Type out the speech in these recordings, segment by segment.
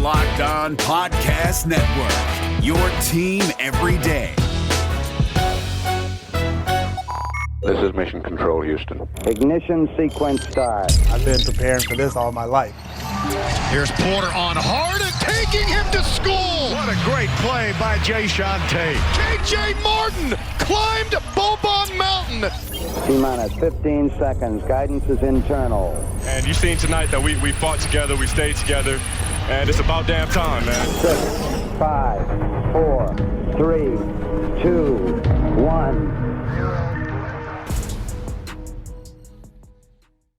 Locked On Podcast Network, your team every day. This is Mission Control, Houston. Ignition sequence start. I've been preparing for this all my life. Here's Porter on hard and taking him to school. What a great play by Jay'Sean. KJ Martin climbed Bobon Mountain. T-minus 15 seconds. Guidance is internal. And you've seen tonight that we fought together, we stayed together, and it's about damn time, man. 6, 5, 4, 3, 2, 1.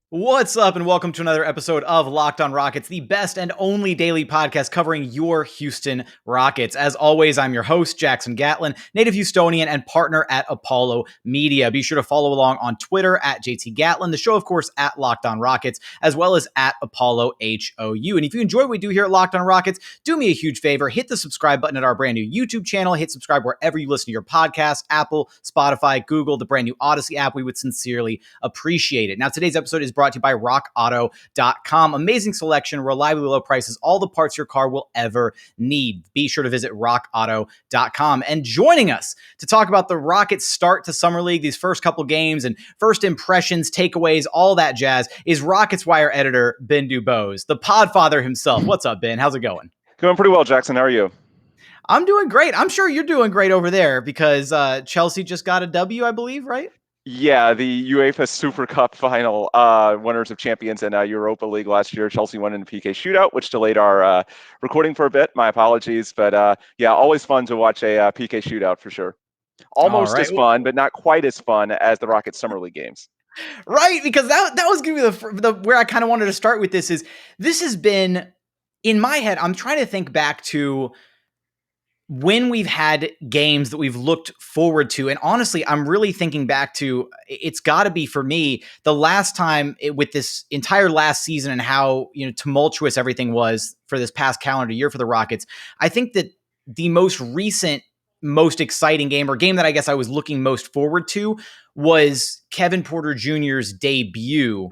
What's up, and welcome to another episode of Locked On Rockets, the best and only daily podcast covering your Houston Rockets. As always, I'm your host, Jackson Gatlin, native Houstonian and partner at Apollo Media. Be sure to follow along on Twitter at JT Gatlin, the show, of course, at Locked On Rockets, as well as at Apollo HOU. And if you enjoy what we do here at Locked On Rockets, do me a huge favor, hit the subscribe button at our brand new YouTube channel, hit subscribe wherever you listen to your podcasts, Apple, Spotify, Google, the brand new Odyssey app. We would sincerely appreciate it. Now, today's episode is brought to you by rockauto.com. Amazing selection, reliably low prices, all the parts your car will ever need. Be sure to visit rockauto.com. And joining us to talk about the Rockets' start to Summer League, these first couple games and first impressions, takeaways, all that jazz, is Rockets Wire editor Ben DuBose, the podfather himself. What's up, Ben? How's it going? Going pretty well, Jackson. How are you? I'm doing great. I'm sure you're doing great over there because Chelsea just got a W, I believe, right? Yeah, the UEFA Super Cup final, winners of champions in Europa League last year. Chelsea won in a PK shootout, which delayed our recording for a bit. My apologies. But yeah, always fun to watch a PK shootout for sure. Almost as fun, but not quite as fun as the Rockets Summer League games. Right, because that was going to be the where I kind of wanted to start with this has been, in my head, I'm trying to think back to when we've had games that we've looked forward to. And honestly, I'm really thinking back to, it's got to be for me, the last time with this entire last season and how, tumultuous everything was for this past calendar year for the Rockets. I think that the most recent, most exciting game, or game that I guess I was looking most forward to, was Kevin Porter Jr.'s debut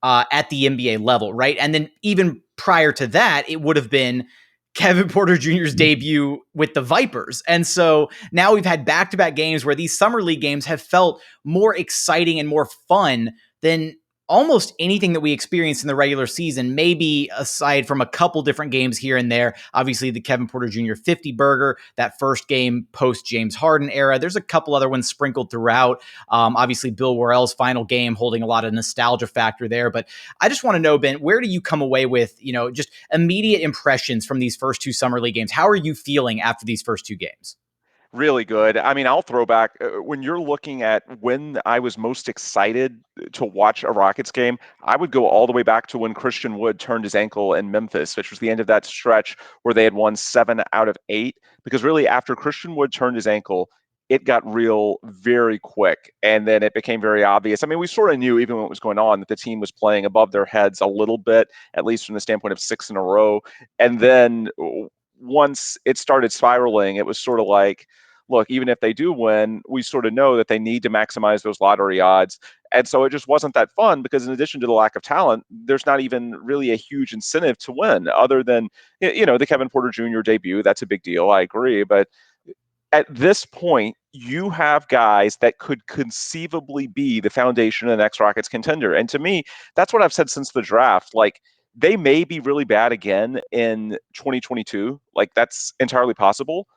at the NBA level, right? And then even prior to that, it would have been Kevin Porter Jr.'s debut with the Vipers. And so now we've had back-to-back games where these Summer League games have felt more exciting and more fun than almost anything that we experienced in the regular season, maybe aside from a couple different games here and there. Obviously, the Kevin Porter Jr. 50-burger, that first game post-James Harden era. There's a couple other ones sprinkled throughout. Obviously, Bill Worrell's final game holding a lot of nostalgia factor there. But I just want to know, Ben, where do you come away with, just immediate impressions from these first two Summer League games? How are you feeling after these first two games? Really good. I mean, I'll throw back when you're looking at when I was most excited to watch a Rockets game, I would go all the way back to when Christian Wood turned his ankle in Memphis, which was the end of that stretch where they had won 7 out of 8. Because really, after Christian Wood turned his ankle, it got real very quick. And then it became very obvious. I mean, we sort of knew, even when it was going on, that the team was playing above their heads a little bit, at least from the standpoint of 6 in a row. And then once it started spiraling, it was sort of like, look, even if they do win, we sort of know that they need to maximize those lottery odds. And so it just wasn't that fun because in addition to the lack of talent, there's not even really a huge incentive to win other than, the Kevin Porter Jr. debut. That's a big deal. I agree. But at this point, you have guys that could conceivably be the foundation of the next Rockets contender. And to me, that's what I've said since the draft. Like, they may be really bad again in 2022. Like, that's entirely possible.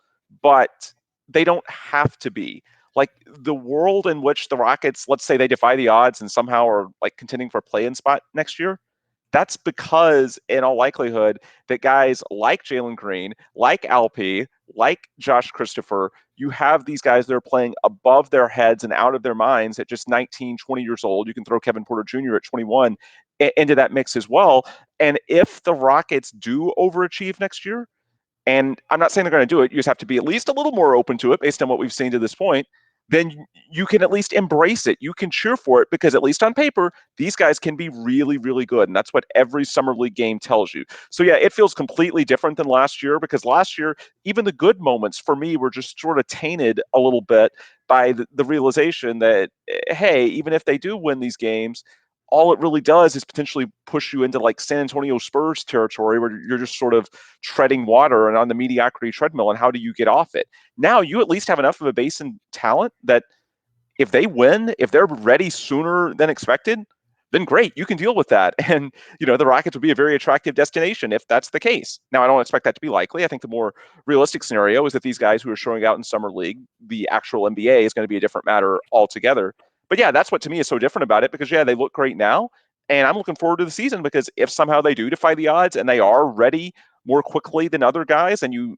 But they don't have to be. Like, the world in which the Rockets, let's say they defy the odds and somehow are like contending for a play-in spot next year, that's because in all likelihood that guys like Jalen Green, like Alp, like Josh Christopher, you have these guys that are playing above their heads and out of their minds at just 19, 20 years old. You can throw Kevin Porter Jr. at 21 into that mix as well. And if the Rockets do overachieve next year, and I'm not saying they're going to do it, you just have to be at least a little more open to it based on what we've seen to this point, then you can at least embrace it. You can cheer for it because at least on paper, these guys can be really, really good. And that's what every Summer League game tells you. So yeah, it feels completely different than last year because last year, even the good moments for me were just sort of tainted a little bit by the realization that, hey, even if they do win these games, all it really does is potentially push you into like San Antonio Spurs territory where you're just sort of treading water and on the mediocrity treadmill. And how do you get off it? Now you at least have enough of a base and talent that if they win, if they're ready sooner than expected, then great, you can deal with that. And, the Rockets would be a very attractive destination if that's the case. Now, I don't expect that to be likely. I think the more realistic scenario is that these guys who are showing out in Summer League, the actual NBA is going to be a different matter altogether. But yeah, that's what to me is so different about it because, yeah, they look great now. And I'm looking forward to the season because if somehow they do defy the odds and they are ready more quickly than other guys, and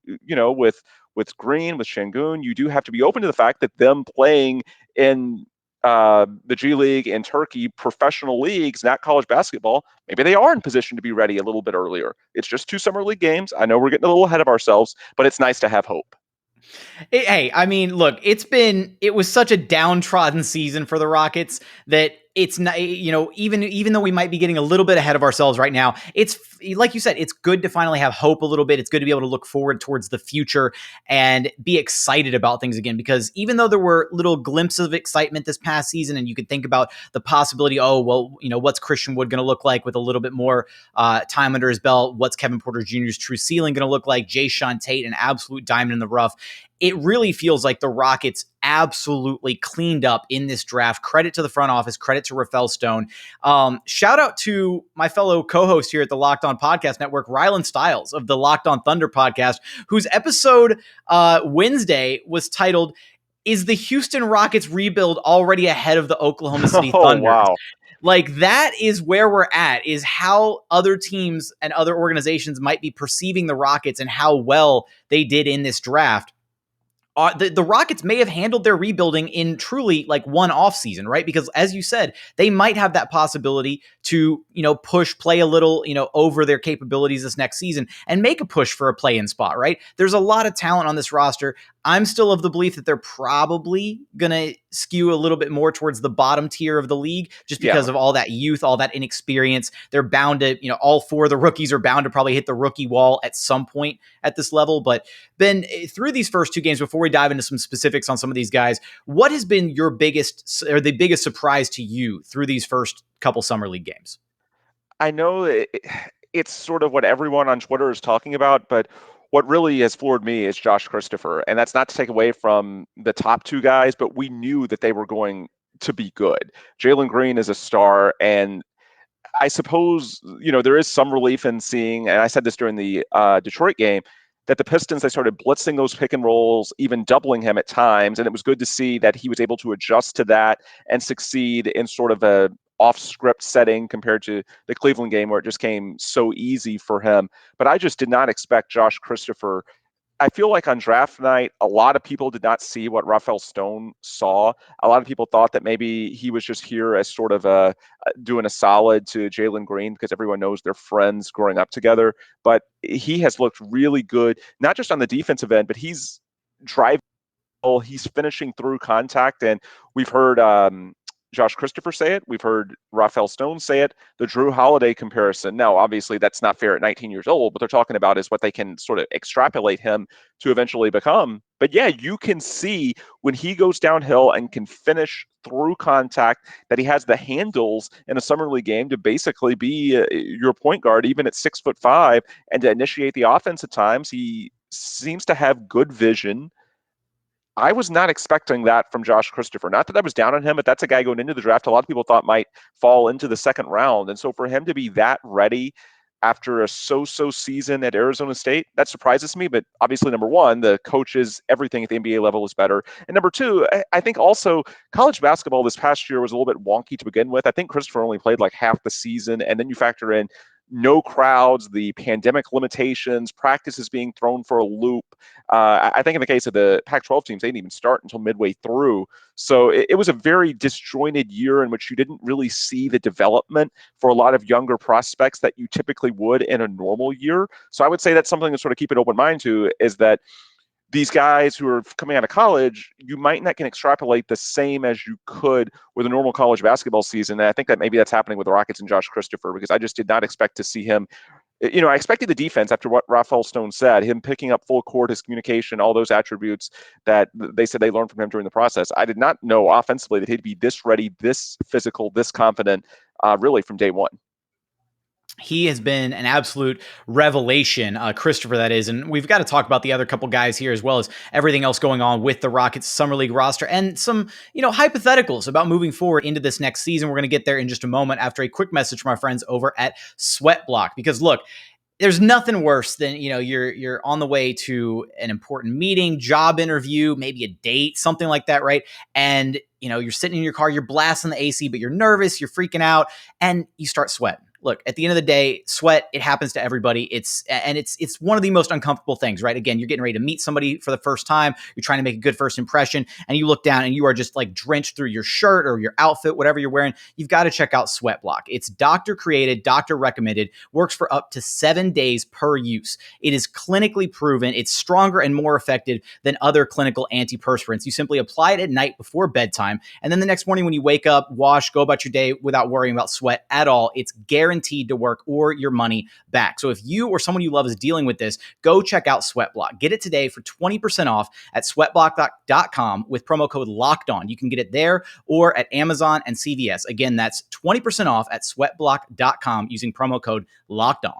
with Green, with Şengün, you do have to be open to the fact that them playing in the G League and Turkey professional leagues, not college basketball, maybe they are in position to be ready a little bit earlier. It's just 2 Summer League games. I know we're getting a little ahead of ourselves, but it's nice to have hope. Hey, I mean, look, it was such a downtrodden season for the Rockets that it's not, even though we might be getting a little bit ahead of ourselves right now, it's like you said, it's good to finally have hope a little bit. It's good to be able to look forward towards the future and be excited about things again, because even though there were little glimpses of excitement this past season, and you could think about the possibility, what's Christian Wood going to look like with a little bit more time under his belt? What's Kevin Porter Jr.'s true ceiling going to look like? Jae'Sean Tate, an absolute diamond in the rough. It really feels like the Rockets absolutely cleaned up in this draft. Credit to the front office, credit to Rafael Stone. Shout out to my fellow co-host here at the Locked On Podcast Network, Rylan Stiles of the Locked On Thunder podcast, whose episode Wednesday was titled, "Is the Houston Rockets rebuild already ahead of the Oklahoma City Thunder?" Wow. Like, that is where we're at, is how other teams and other organizations might be perceiving the Rockets and how well they did in this draft. The Rockets may have handled their rebuilding in truly like one off season, right? Because as you said, they might have that possibility to, play a little, over their capabilities this next season and make a push for a play-in spot, right? There's a lot of talent on this roster. I'm still of the belief that they're probably going to skew a little bit more towards the bottom tier of the league just because of all that youth, all that inexperience. They're bound to, all 4 of the rookies are bound to probably hit the rookie wall at some point at this level. But Ben, through these first 2 games, before we dive into some specifics on some of these guys, what has been your biggest or the biggest surprise to you through these first couple Summer League games? I know it's sort of what everyone on Twitter is talking about, but what really has floored me is Josh Christopher. And that's not to take away from the top 2 guys, but we knew that they were going to be good. Jalen Green is a star, and I suppose, there is some relief in seeing, and I said this during the Detroit game, that the Pistons, they started blitzing those pick and rolls, even doubling him at times. And it was good to see that he was able to adjust to that and succeed in sort of a off-script setting compared to the Cleveland game where it just came so easy for him. But I just did not expect Josh Christopher. I feel like on draft night, a lot of people did not see what Rafael Stone saw. A lot of people thought that maybe he was just here as sort of doing a solid to Jalen Green because everyone knows they're friends growing up together. But he has looked really good, not just on the defensive end, but he's driving, he's finishing through contact. And we've heard Josh Christopher say it. We've heard Rafael Stone say it. The Drew Holiday comparison. Now, obviously, that's not fair at 19 years old. What they're talking about is what they can sort of extrapolate him to eventually become. But yeah, you can see when he goes downhill and can finish through contact that he has the handles in a Summer League game to basically be your point guard, even at 6'5", and to initiate the offense at times. He seems to have good vision. I was not expecting that from Josh Christopher. Not that I was down on him, but that's a guy going into the draft a lot of people thought might fall into the second round. And so for him to be that ready after a so-so season at Arizona State, that surprises me. But obviously, number one, the coaches, everything at the NBA level is better. And number two, I think also college basketball this past year was a little bit wonky to begin with. I think Christopher only played like half the season. And then you factor in no crowds, the pandemic limitations, practices being thrown for a loop. I think in the case of the Pac-12 teams, they didn't even start until midway through. So it was a very disjointed year in which you didn't really see the development for a lot of younger prospects that you typically would in a normal year. So I would say that's something to sort of keep an open mind to, is that these guys who are coming out of college, you might not can extrapolate the same as you could with a normal college basketball season. And I think that maybe that's happening with the Rockets and Josh Christopher, because I just did not expect to see him. I expected the defense, after what Rafael Stone said, him picking up full court, his communication, all those attributes that they said they learned from him during the process. I did not know offensively that he'd be this ready, this physical, this confident really from day one. He has been an absolute revelation, Christopher, that is. And we've got to talk about the other couple guys here, as well as everything else going on with the Rockets Summer League roster and some, hypotheticals about moving forward into this next season. We're going to get there in just a moment after a quick message from our friends over at Sweatblock. Because look, there's nothing worse than, you're on the way to an important meeting, job interview, maybe a date, something like that, right? And, you're sitting in your car, you're blasting the AC, but you're nervous, you're freaking out, and you start sweating. Look, at the end of the day, sweat, it happens to everybody. It's one of the most uncomfortable things, right? Again, you're getting ready to meet somebody for the first time. You're trying to make a good first impression, and you look down and you are just like drenched through your shirt or your outfit, whatever you're wearing. You've got to check out Sweatblock. It's doctor created, doctor recommended, works for up to 7 days per use. It is clinically proven. It's stronger and more effective than other clinical antiperspirants. You simply apply it at night before bedtime, and then the next morning when you wake up, wash, go about your day without worrying about sweat at all. It's guaranteed to work or your money back. So if you or someone you love is dealing with this, go check out Sweatblock. Get it today for 20% off at sweatblock.com with promo code LOCKEDON. You can get it there or at Amazon and CVS. Again, that's 20% off at sweatblock.com using promo code LOCKEDON.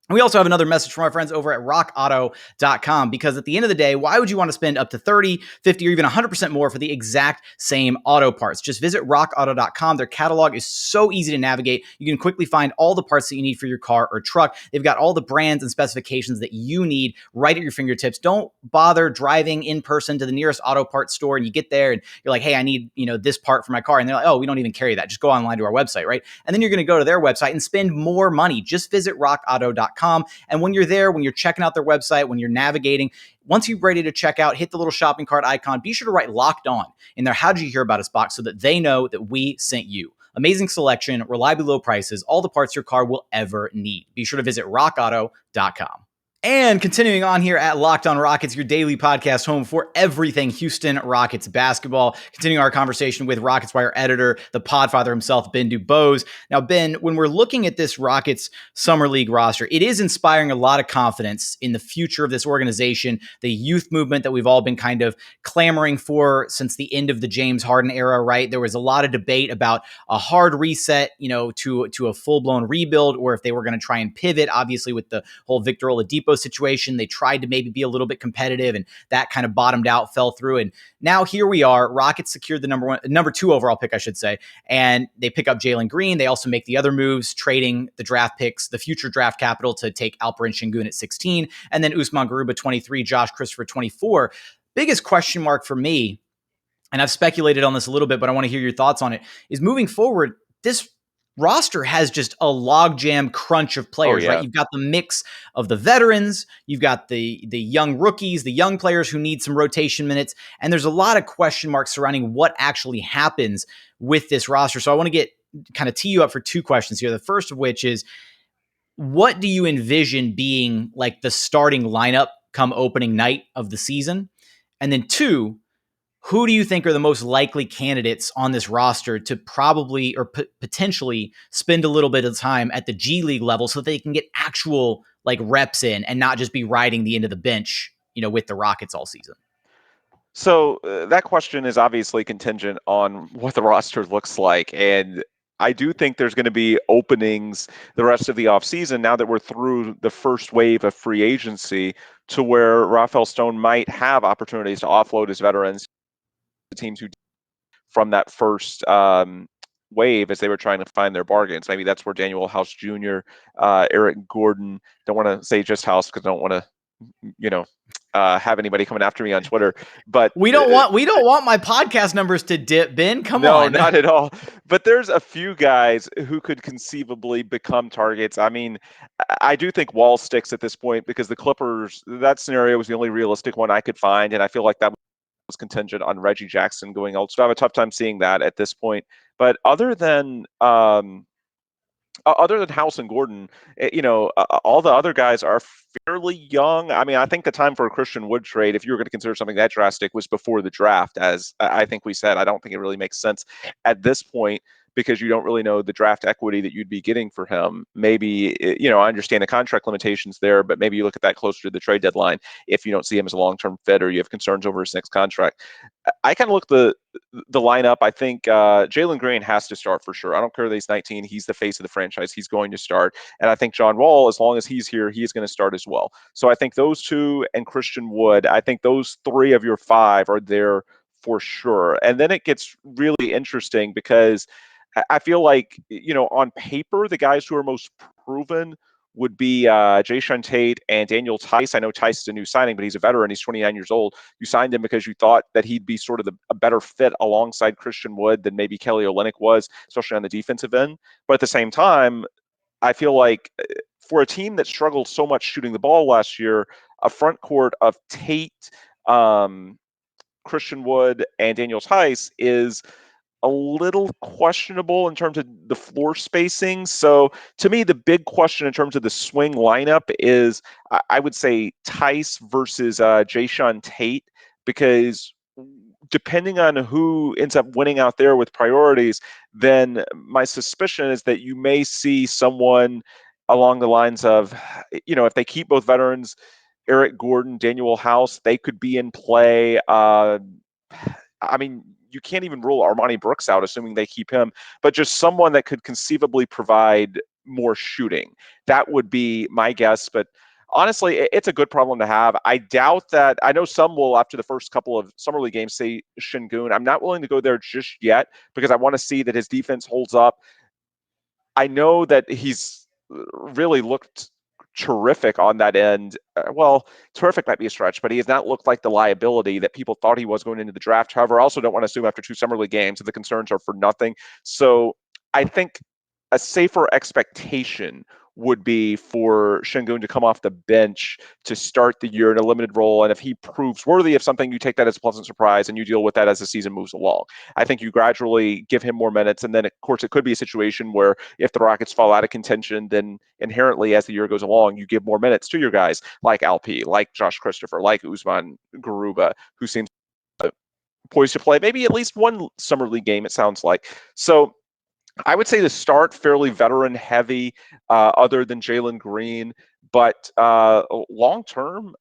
And we also have another message from our friends over at rockauto.com, because at the end of the day, why would you want to spend up to 30, 50, or even 100% more for the exact same auto parts? Just visit rockauto.com. Their catalog is so easy to navigate. You can quickly find all the parts that you need for your car or truck. They've got all the brands and specifications that you need right at your fingertips. Don't bother driving in person to the nearest auto parts store and you get there and you're like, hey, I need, this part for my car. And they're like, oh, we don't even carry that. Just go online to our website, right? And then you're going to go to their website and spend more money. Just visit rockauto.com. And when you're there, when you're checking out their website, when you're navigating, once you're ready to check out, hit the little shopping cart icon. Be sure to write Locked On in their How Did You Hear About Us box so that they know that we sent you. Amazing selection, reliably low prices, all the parts your car will ever need. Be sure to visit rockauto.com. And continuing on here at Locked On Rockets, your daily podcast home for everything Houston Rockets basketball. Continuing our conversation with Rockets Wire editor, the podfather himself, Ben DuBose. Now, Ben, when we're looking at this Rockets Summer League roster, it is inspiring a lot of confidence in the future of this organization, the youth movement that we've all been kind of clamoring for since the end of the James Harden era, right? There was a lot of debate about a hard reset, to a full-blown rebuild, or if they were going to try and pivot, obviously with the whole Victor Oladipo situation. They tried to maybe be a little bit competitive, and that kind of bottomed out, fell through. And now here we are. Rockets secured the number 2 overall pick, I should say. And they pick up Jalen Green. They also make the other moves, trading the draft picks, the future draft capital to take Alperen Şengün at 16, and then Usman Garuba 23, Josh Christopher 24. Biggest question mark for me, and I've speculated on this a little bit, but I want to hear your thoughts on it, is moving forward, this roster has just a logjam crunch of players, right? You've got the mix of the veterans, you've got the young rookies, the young players who need some rotation minutes, and there's a lot of question marks surrounding what actually happens with this roster. So I want to tee you up for 2 questions here. The first of which is, what do you envision being like the starting lineup come opening night of the season? And then 2, who do you think are the most likely candidates on this roster to probably or potentially spend a little bit of time at the G League level so that they can get actual reps in and not just be riding the end of the bench, with the Rockets all season? So that question is obviously contingent on what the roster looks like. And I do think there's going to be openings the rest of the offseason now that we're through the first wave of free agency, to where Rafael Stone might have opportunities to offload his veterans, the teams who from that first wave as they were trying to find their bargains. Maybe that's where Daniel House Jr., Eric Gordon, don't want to say just House because I don't want to, have anybody coming after me on Twitter, but we don't want my podcast numbers to dip, Ben. Come on. No, not at all. But there's a few guys who could conceivably become targets. I mean, I do think Wall sticks at this point because the Clippers, that scenario was the only realistic one I could find. And I feel like that was contingent on Reggie Jackson going out. So I have a tough time seeing that at this point. But other than House and Gordon, all the other guys are fairly young. I mean, I think the time for a Christian Wood trade, if you were going to consider something that drastic, was before the draft. As I think we said, I don't think it really makes sense at this point. because you don't really know the draft equity that you'd be getting for him. Maybe, I understand the contract limitations there, but maybe you look at that closer to the trade deadline if you don't see him as a long-term fit or you have concerns over his next contract. I kind of look the lineup. I think Jalen Green has to start for sure. I don't care that he's 19. He's the face of the franchise. He's going to start. And I think John Wall, as long as he's here, he is going to start as well. So I think those two and Christian Wood, I think those 3 of your 5 are there for sure. And then it gets really interesting because I feel like, on paper, the guys who are most proven would be Jae'Sean Tate and Daniel Theis. I know Theis is a new signing, but he's a veteran. He's 29 years old. You signed him because you thought that he'd be sort of a better fit alongside Christian Wood than maybe Kelly Olynyk was, especially on the defensive end. But at the same time, I feel like for a team that struggled so much shooting the ball last year, a front court of Tate, Christian Wood, and Daniel Theis is a little questionable in terms of the floor spacing. So to me, the big question in terms of the swing lineup is, I would say, Theis versus Jae'Sean Tate, because depending on who ends up winning out there with priorities, then my suspicion is that you may see someone along the lines of, if they keep both veterans, Eric Gordon, Daniel House, they could be in play. You can't even rule Armani Brooks out, assuming they keep him, but just someone that could conceivably provide more shooting. That would be my guess. But honestly, it's a good problem to have. I doubt that. I know some will, after the first couple of Summer League games, say Şengün. I'm not willing to go there just yet because I want to see that his defense holds up. I know that he's really looked terrific on that end. Terrific might be a stretch, but he has not looked like the liability that people thought he was going into the draft. However, I also don't want to assume after 2 Summer League games that the concerns are for nothing. So I think a safer expectation would be for Şengün to come off the bench to start the year in a limited role. And if he proves worthy of something, you take that as a pleasant surprise and you deal with that as the season moves along. I think you gradually give him more minutes. And then, of course, it could be a situation where if the Rockets fall out of contention, then inherently as the year goes along, you give more minutes to your guys like Alp, like Josh Christopher, like Usman Garuba, who seems poised to play maybe at least one Summer League game, it sounds like. So I would say the start fairly veteran heavy, other than Jalen Green, but long term,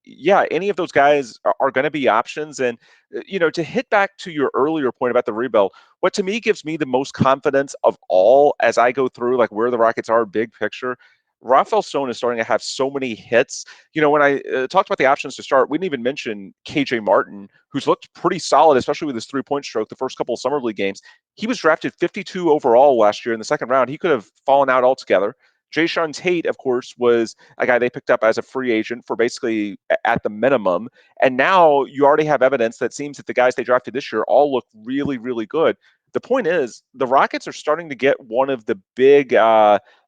any of those guys are going to be options. And to hit back to your earlier point about the rebuild, what to me gives me the most confidence of all as I go through like where the Rockets are big picture. Rafael Stone is starting to have so many hits. When I talked about the options to start, we didn't even mention KJ Martin, who's looked pretty solid, especially with his 3-point stroke the first couple of Summer League games. He was drafted 52 overall last year in the second round. He could have fallen out altogether. Jae'Sean Tate, of course, was a guy they picked up as a free agent for basically at the minimum. And now you already have evidence that seems that the guys they drafted this year all look really, really good. The point is, the Rockets are starting to get one of the big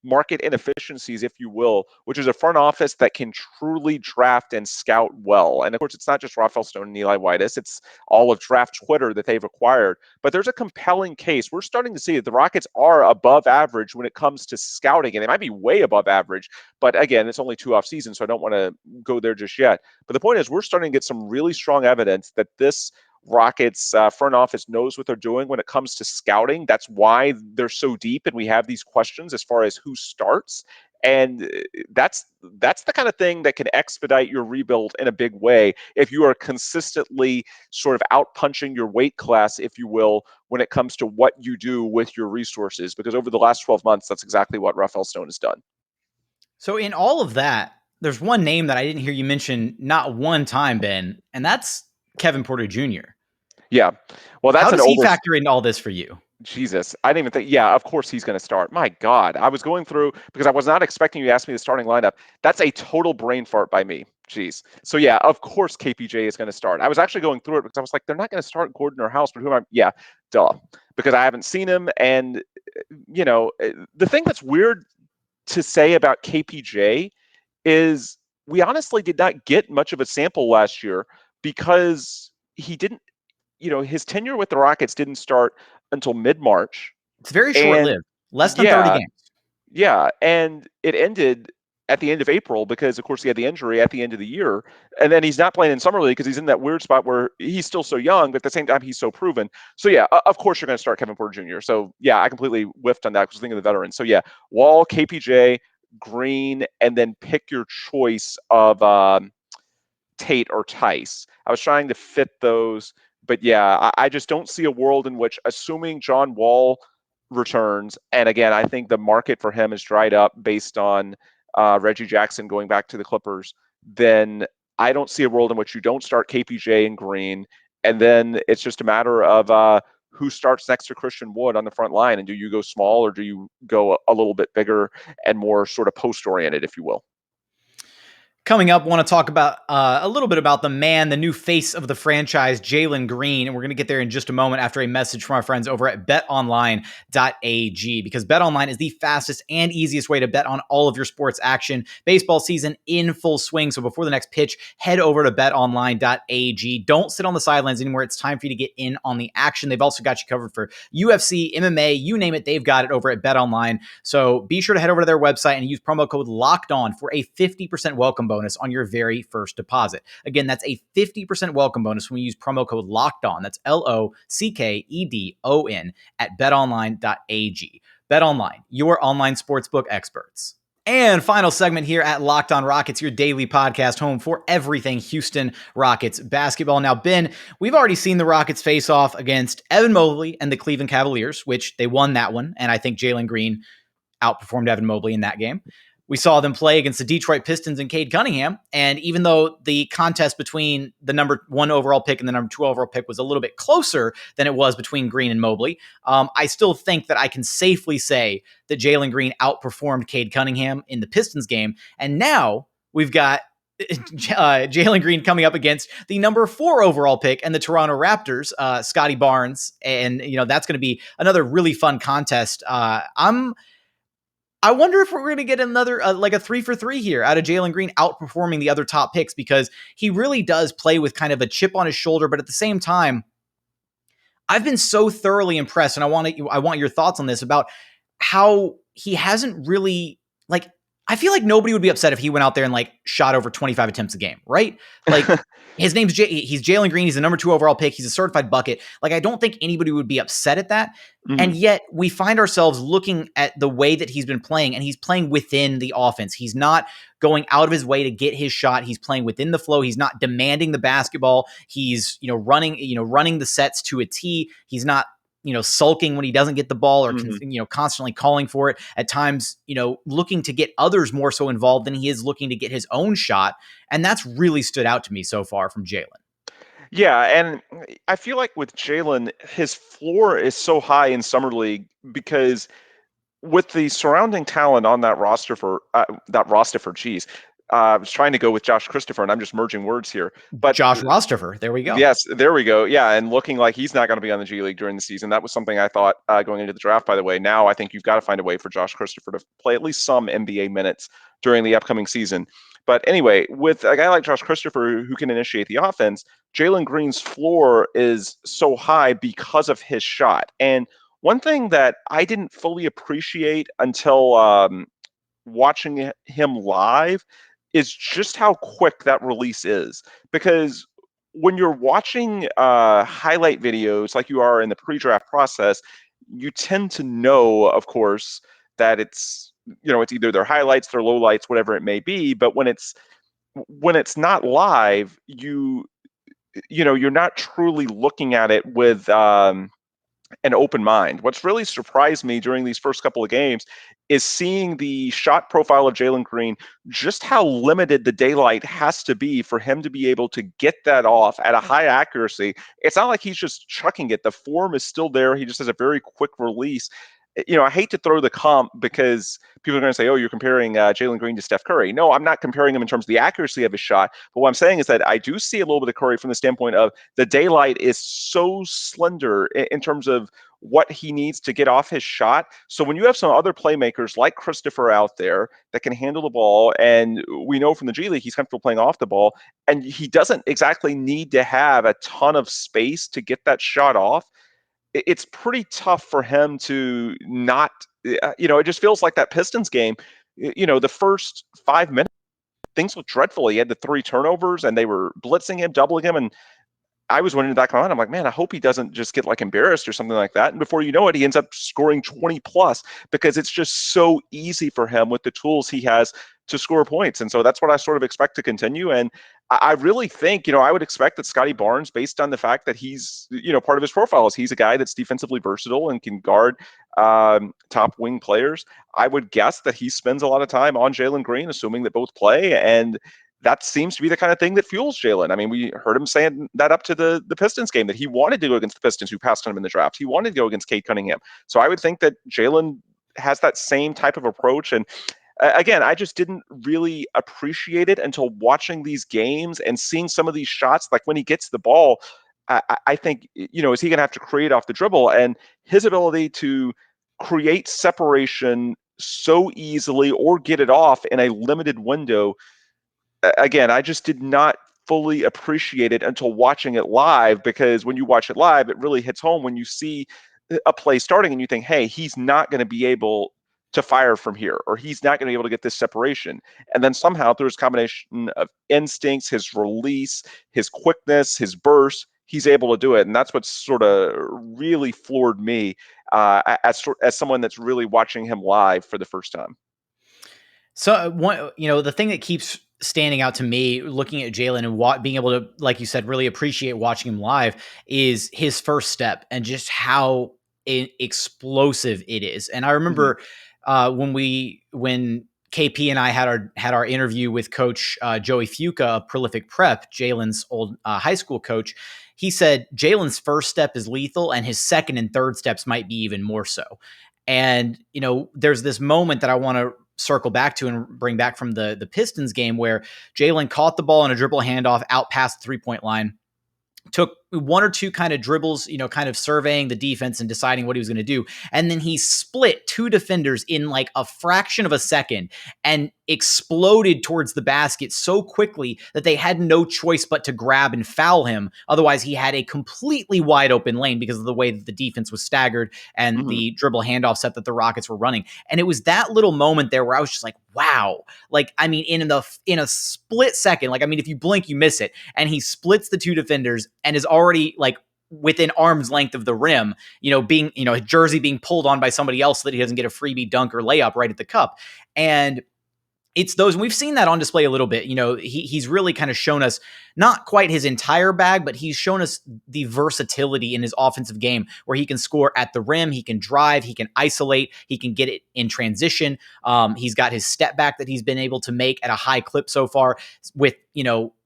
market inefficiencies, if you will, which is a front office that can truly draft and scout well. And of course, it's not just Rafael Stone and Eli Whitus, it's all of draft Twitter that they've acquired. But there's a compelling case. We're starting to see that the Rockets are above average when it comes to scouting, and they might be way above average. But again, it's only 2 off season, so I don't want to go there just yet. But the point is, we're starting to get some really strong evidence that this Rockets front office knows what they're doing when it comes to scouting. That's why they're so deep, and we have these questions as far as who starts. And that's the kind of thing that can expedite your rebuild in a big way if you are consistently sort of out-punching your weight class, if you will, when it comes to what you do with your resources. Because over the last 12 months, that's exactly what Rafael Stone has done. So in all of that, there's one name that I didn't hear you mention not one time, Ben, and that's Kevin Porter Jr. Yeah. Well, that's how does he factor into all this for you? Jesus, I didn't even think. Yeah, of course he's going to start. My God, I was going through because I was not expecting you to ask me the starting lineup. That's a total brain fart by me. Jeez. So yeah, of course KPJ is going to start. I was actually going through it because I was like, they're not going to start Gordon or House, but who am I? Yeah, duh. Because I haven't seen him, and the thing that's weird to say about KPJ is we honestly did not get much of a sample last year because he didn't. His tenure with the Rockets didn't start until mid-March. It's very short-lived, less than 30 games. Yeah, and it ended at the end of April because, of course, he had the injury at the end of the year. And then he's not playing in Summer League because he's in that weird spot where he's still so young, but at the same time, he's so proven. So, yeah, of course, you're going to start Kevin Porter Jr. So, yeah, I completely whiffed on that because I was thinking of the veterans. So, yeah, Wall, KPJ, Green, and then pick your choice of Tate or Tice. I was trying to fit those. But, yeah, I just don't see a world in which, assuming John Wall returns, and again, I think the market for him is dried up based on Reggie Jackson going back to the Clippers, then I don't see a world in which you don't start KPJ and Green, and then it's just a matter of who starts next to Christian Wood on the front line, and do you go small or do you go a little bit bigger and more sort of post-oriented, if you will? Coming up, want to talk about a little bit about the man, the new face of the franchise, Jaylen Green. And we're going to get there in just a moment after a message from our friends over at betonline.ag, because BetOnline is the fastest and easiest way to bet on all of your sports action. Baseball season in full swing. So before the next pitch, head over to betonline.ag. Don't sit on the sidelines anymore. It's time for you to get in on the action. They've also got you covered for UFC, MMA, you name it. They've got it over at BetOnline. So be sure to head over to their website and use promo code LOCKEDON for a 50% welcome bonus on your very first deposit. Again, that's a 50% welcome bonus when you use promo code LOCKEDON. That's LOCKEDON at betonline.ag. BetOnline, your online sportsbook experts. And final segment here at Locked On Rockets, your daily podcast home for everything Houston Rockets basketball. Now, Ben, we've already seen the Rockets face off against Evan Mobley and the Cleveland Cavaliers, which they won that one. And I think Jalen Green outperformed Evan Mobley in that game. We saw them play against the Detroit Pistons and Cade Cunningham. And even though the contest between the number 1 overall pick and the number 2 overall pick was a little bit closer than it was between Green and Mobley, I still think that I can safely say that Jalen Green outperformed Cade Cunningham in the Pistons game. And now we've got Jalen Green coming up against the number 4 overall pick and the Toronto Raptors, Scotty Barnes. And, that's going to be another really fun contest. I wonder if we're going to get another, like a 3-for-3 here out of Jalen Green outperforming the other top picks, because he really does play with kind of a chip on his shoulder. But at the same time, I've been so thoroughly impressed, and I want your thoughts on this, about how he hasn't really, like, I feel like nobody would be upset if he went out there and shot over 25 attempts a game, right? Like his name's he's Jalen Green. He's the number 2 overall pick. He's a certified bucket. I don't think anybody would be upset at that. Mm-hmm. And yet we find ourselves looking at the way that he's been playing, and he's playing within the offense. He's not going out of his way to get his shot. He's playing within the flow. He's not demanding the basketball. He's, running the sets to a T. He's not, sulking when he doesn't get the ball, or, constantly calling for it. At times, looking to get others more so involved than he is looking to get his own shot. And that's really stood out to me so far from Jalen. Yeah, and I feel like with Jalen, his floor is so high in Summer League because with the surrounding talent on that roster geez, I was trying to go with Josh Christopher, and I'm just merging words here. But Josh Rostifer, there we go. Yes, there we go. Yeah, and looking like he's not going to be on the G League during the season. That was something I thought going into the draft, by the way. Now I think you've got to find a way for Josh Christopher to play at least some NBA minutes during the upcoming season. But anyway, with a guy like Josh Christopher who can initiate the offense, Jalen Green's floor is so high because of his shot. And one thing that I didn't fully appreciate until watching him live is just how quick that release is. Because when you're watching highlight videos like you are in the pre-draft process, you tend to know, of course, that it's either their highlights, their lowlights, whatever it may be. But when it's not live, you're not truly looking at it with an open mind. What's really surprised me during these first couple of games is seeing the shot profile of Jalen Green, just how limited the daylight has to be for him to be able to get that off at a high accuracy. It's not like he's just chucking it. The form is still there. He just has a very quick release. I hate to throw the comp because people are going to say, oh, you're comparing Jalen Green to Steph Curry. No, I'm not comparing him in terms of the accuracy of his shot. But what I'm saying is that I do see a little bit of Curry from the standpoint of the daylight is so slender in terms of what he needs to get off his shot. So when you have some other playmakers like Christopher out there that can handle the ball, and we know from the G League he's comfortable playing off the ball, and he doesn't exactly need to have a ton of space to get that shot off, it's pretty tough for him to not, it just feels like that Pistons game. The first 5 minutes, things looked dreadful. He had the 3 turnovers, and they were blitzing him, doubling him, and I was wondering back on. I'm like, man, I hope he doesn't just get like embarrassed or something like that. And before you know it, he ends up scoring 20 plus because it's just so easy for him with the tools he has to score points. And so that's what I sort of expect to continue. And I really think, I would expect that Scotty Barnes, based on the fact that he's, part of his profile is he's a guy that's defensively versatile and can guard top wing players. I would guess that he spends a lot of time on Jalen Green, assuming that both play. And that seems to be the kind of thing that fuels Jalen. I mean, we heard him saying that up to the Pistons game, that he wanted to go against the Pistons, who passed on him in the draft. He wanted to go against Cade Cunningham. So I would think that Jalen has that same type of approach. And again, I just didn't really appreciate it until watching these games and seeing some of these shots. Like when he gets the ball, I think, is he going to have to create off the dribble? And his ability to create separation so easily or get it off in a limited window, again, I just did not fully appreciate it until watching it live, because when you watch it live, it really hits home when you see a play starting and you think, hey, he's not going to be able to fire from here, or he's not going to be able to get this separation. And then somehow through his combination of instincts, his release, his quickness, his burst, he's able to do it. And that's what sort of really floored me as someone that's really watching him live for the first time. So the thing that keeps standing out to me looking at Jalen and being able to, like you said, really appreciate watching him live is his first step and just how explosive it is. And I remember when KP and I had our interview with Coach Joey Fuca of Prolific Prep, Jalen's old high school coach. He said Jalen's first step is lethal, and his second and third steps might be even more so. And there's this moment that I want to circle back to and bring back from the Pistons game where Jalen caught the ball in a dribble handoff out past the 3-point line, took one or two kind of dribbles, kind of surveying the defense and deciding what he was going to do. And then he split 2 defenders in like a fraction of a second and exploded towards the basket so quickly that they had no choice but to grab and foul him. Otherwise, he had a completely wide open lane because of the way that the defense was staggered and the dribble handoff set that the Rockets were running. And it was that little moment there where I was just like, wow. Like, I mean, in a split second, like, I mean, if you blink, you miss it. And he splits the 2 defenders and is already like within arm's length of the rim, being, his jersey being pulled on by somebody else so that he doesn't get a freebie dunk or layup right at the cup. And it's those, and we've seen that on display a little bit. He's really kind of shown us not quite his entire bag, but he's shown us the versatility in his offensive game where he can score at the rim, he can drive, he can isolate, he can get it in transition. He's got his step back that he's been able to make at a high clip so far with,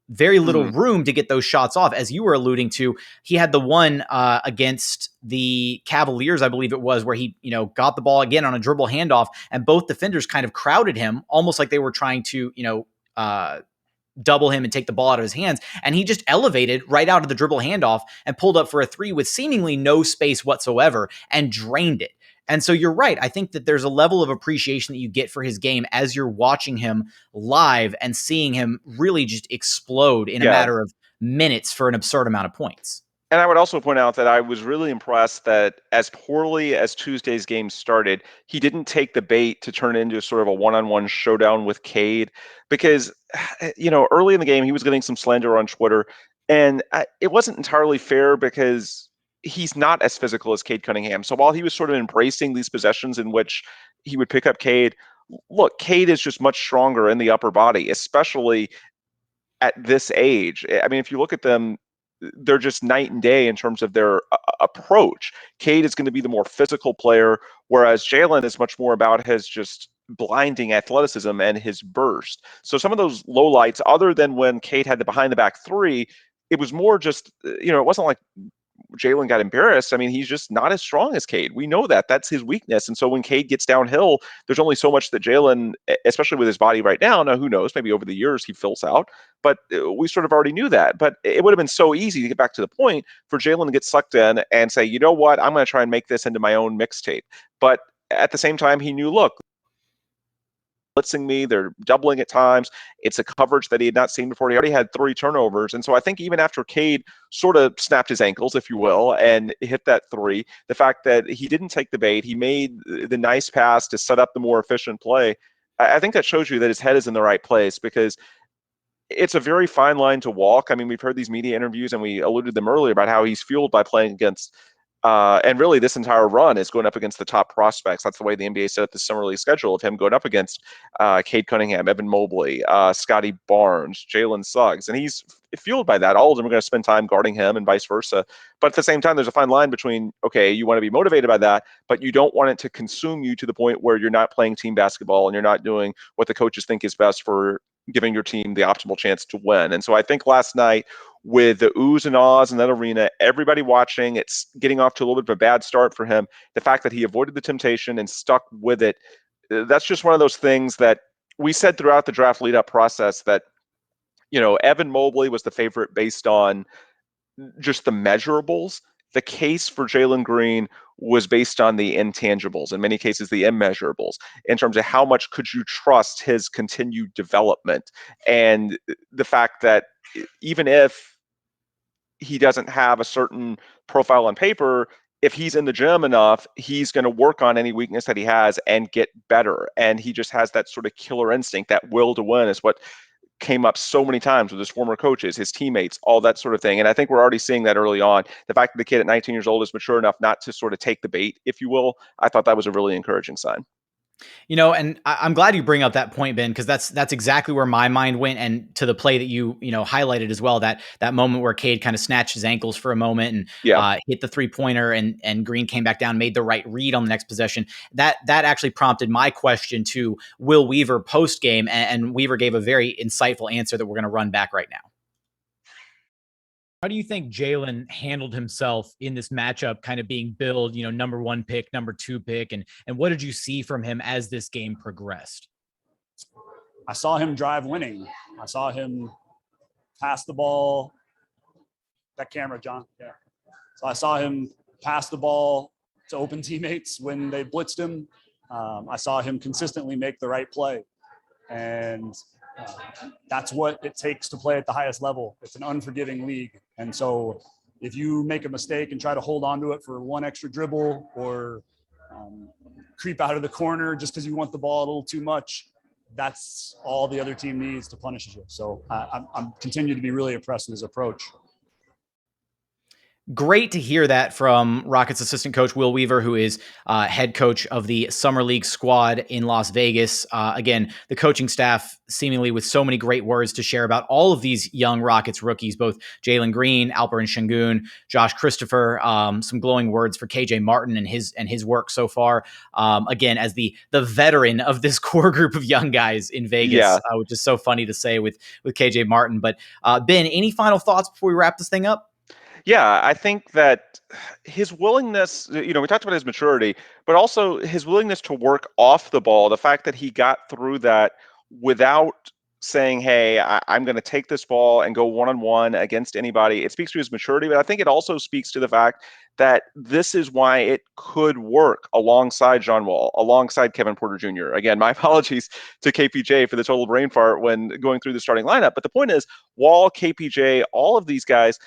very little room to get those shots off. As you were alluding to, he had the one against the Cavaliers, I believe it was, where he, got the ball again on a dribble handoff and both defenders kind of crowded him almost like they were trying to, double him and take the ball out of his hands. And he just elevated right out of the dribble handoff and pulled up for a 3 with seemingly no space whatsoever and drained it. And so you're right. I think that there's a level of appreciation that you get for his game as you're watching him live and seeing him really just explode in a matter of minutes for an absurd amount of points. And I would also point out that I was really impressed that as poorly as Tuesday's game started, he didn't take the bait to turn into sort of a one-on-one showdown with Cade, because, early in the game, he was getting some slander on Twitter, and it wasn't entirely fair because he's not as physical as Cade Cunningham. So while he was sort of embracing these possessions in which he would pick up Cade, look, Cade is just much stronger in the upper body, especially at this age. I mean, if you look at them, they're just night and day in terms of their approach. Cade is going to be the more physical player, whereas Jalen is much more about his just blinding athleticism and his burst. So some of those lowlights, other than when Cade had the behind the back 3, it was more just, it wasn't like Jalen got embarrassed. I mean, he's just not as strong as Cade. We know that. That's his weakness. And so when Cade gets downhill, there's only so much that Jalen, especially with his body right now, who knows, maybe over the years he fills out, but we sort of already knew that. But it would have been so easy to get back to the point for Jalen to get sucked in and say, you know what, I'm going to try and make this into my own mixtape. But at the same time, he knew, look, blitzing me, they're doubling at times. It's a coverage that he had not seen before. He already had 3 turnovers. And so I think even after Cade sort of snapped his ankles, if you will, and hit that 3, the fact that he didn't take the bait, he made the nice pass to set up the more efficient play, I think that shows you that his head is in the right place, because it's a very fine line to walk. I mean, we've heard these media interviews, and we alluded to them earlier about how he's fueled by playing against, and really this entire run is going up against the top prospects. That's the way the NBA set up the summer league schedule, of him going up against Cade Cunningham, Evan Mobley, Scotty Barnes, Jalen Suggs, and he's fueled by that. All of them are going to spend time guarding him and vice versa. But at the same time, there's a fine line between, okay, you want to be motivated by that, but you don't want it to consume you to the point where you're not playing team basketball and you're not doing what the coaches think is best for giving your team the optimal chance to win. And so I think last night, with the oohs and ahs in that arena, everybody watching, it's getting off to a little bit of a bad start for him. The fact that he avoided the temptation and stuck with it, that's just one of those things that we said throughout the draft lead-up process that, Evan Mobley was the favorite based on just the measurables. The case for Jaylen Green was based on the intangibles, in many cases the immeasurables, in terms of how much could you trust his continued development, and the fact that even if he doesn't have a certain profile on paper, if he's in the gym enough, he's going to work on any weakness that he has and get better. And he just has that sort of killer instinct, that will to win is what came up so many times with his former coaches, his teammates, all that sort of thing. And I think we're already seeing that early on. The fact that the kid at 19 years old is mature enough not to sort of take the bait, if you will, I thought that was a really encouraging sign. And I'm glad you bring up that point, Ben, because that's exactly where my mind went, and to the play that you highlighted as well. That moment where Cade kind of snatched his ankles for a moment and hit the 3-pointer, and Green came back down, made the right read on the next possession. That actually prompted my question to Will Weaver post game, and Weaver gave a very insightful answer that we're going to run back right now. How do you think Jaylen handled himself in this matchup, kind of being billed, number 1 pick, number 2 pick, and what did you see from him as this game progressed? I saw him drive winning. I saw him pass the ball. That camera, John. Yeah. So I saw him pass the ball to open teammates when they blitzed him. I saw him consistently make the right play. And that's what it takes to play at the highest level. It's an unforgiving league. And so if you make a mistake and try to hold on to it for one extra dribble, or creep out of the corner just because you want the ball a little too much, that's all the other team needs to punish you. So I'm continue to be really impressed with his approach. Great to hear that from Rockets assistant coach Will Weaver, who is head coach of the Summer League squad in Las Vegas. Again, the coaching staff seemingly with so many great words to share about all of these young Rockets rookies, both Jalen Green, Alperen Sengun, Josh Christopher, some glowing words for KJ Martin and his work so far. Again, as the veteran of this core group of young guys in Vegas, which is so funny to say with KJ Martin. But Ben, any final thoughts before we wrap this thing up? Yeah, I think that his willingness, we talked about his maturity, but also his willingness to work off the ball, the fact that he got through that without saying, hey, I'm going to take this ball and go one-on-one against anybody. It speaks to his maturity, but I think it also speaks to the fact that this is why it could work alongside John Wall, alongside Kevin Porter Jr. Again, my apologies to KPJ for the total brain fart when going through the starting lineup. But the point is, Wall, KPJ, all of these guys,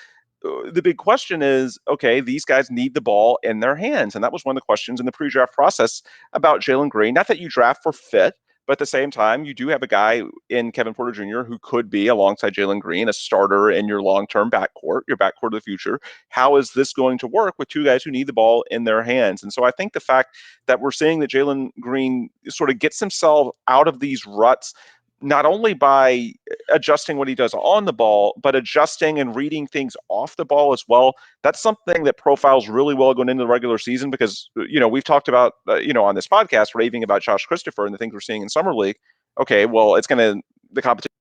the big question is, okay, these guys need the ball in their hands. And that was one of the questions in the pre-draft process about Jalen Green. Not that you draft for fit, but at the same time, you do have a guy in Kevin Porter Jr. who could be, alongside Jalen Green, a starter in your long-term backcourt, your backcourt of the future. How is this going to work with two guys who need the ball in their hands? And so I think the fact that we're seeing that Jalen Green sort of gets himself out of these ruts, not only by adjusting what he does on the ball, but adjusting and reading things off the ball as well. That's something that profiles really well going into the regular season, because, we've talked about, on this podcast, raving about Josh Christopher and the things we're seeing in Summer League. Okay, well, it's going to, the competition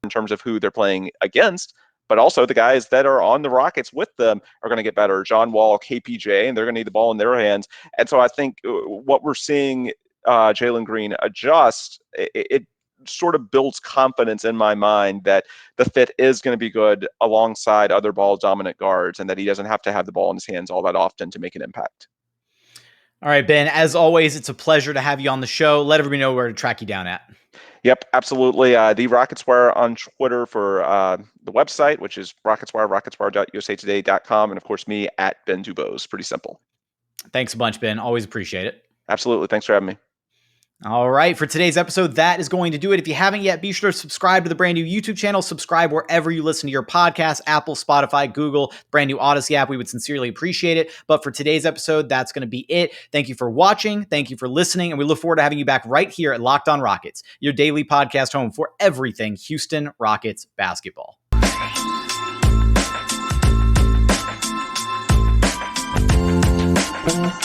in terms of who they're playing against, but also the guys that are on the Rockets with them are going to get better. John Wall, KPJ, and they're going to need the ball in their hands. And so I think what we're seeing Jalen Green adjust, it sort of builds confidence in my mind that the fit is going to be good alongside other ball dominant guards, and that he doesn't have to have the ball in his hands all that often to make an impact. All right, Ben, as always, it's a pleasure to have you on the show. Let everybody know where to track you down at. Yep, absolutely. The Rockets Wire on Twitter for the website, which is RocketsWire, rocketswire.usatoday.com, and of course me at Ben DuBose. Pretty simple. Thanks a bunch, Ben. Always appreciate it. Absolutely. Thanks for having me. All right, for today's episode, that is going to do it. If you haven't yet, be sure to subscribe to the brand new YouTube channel. Subscribe wherever you listen to your podcasts, Apple, Spotify, Google, brand new Odyssey app. We would sincerely appreciate it. But for today's episode, that's going to be it. Thank you for watching. Thank you for listening. And we look forward to having you back right here at Locked On Rockets, your daily podcast home for everything Houston Rockets basketball. Thank you.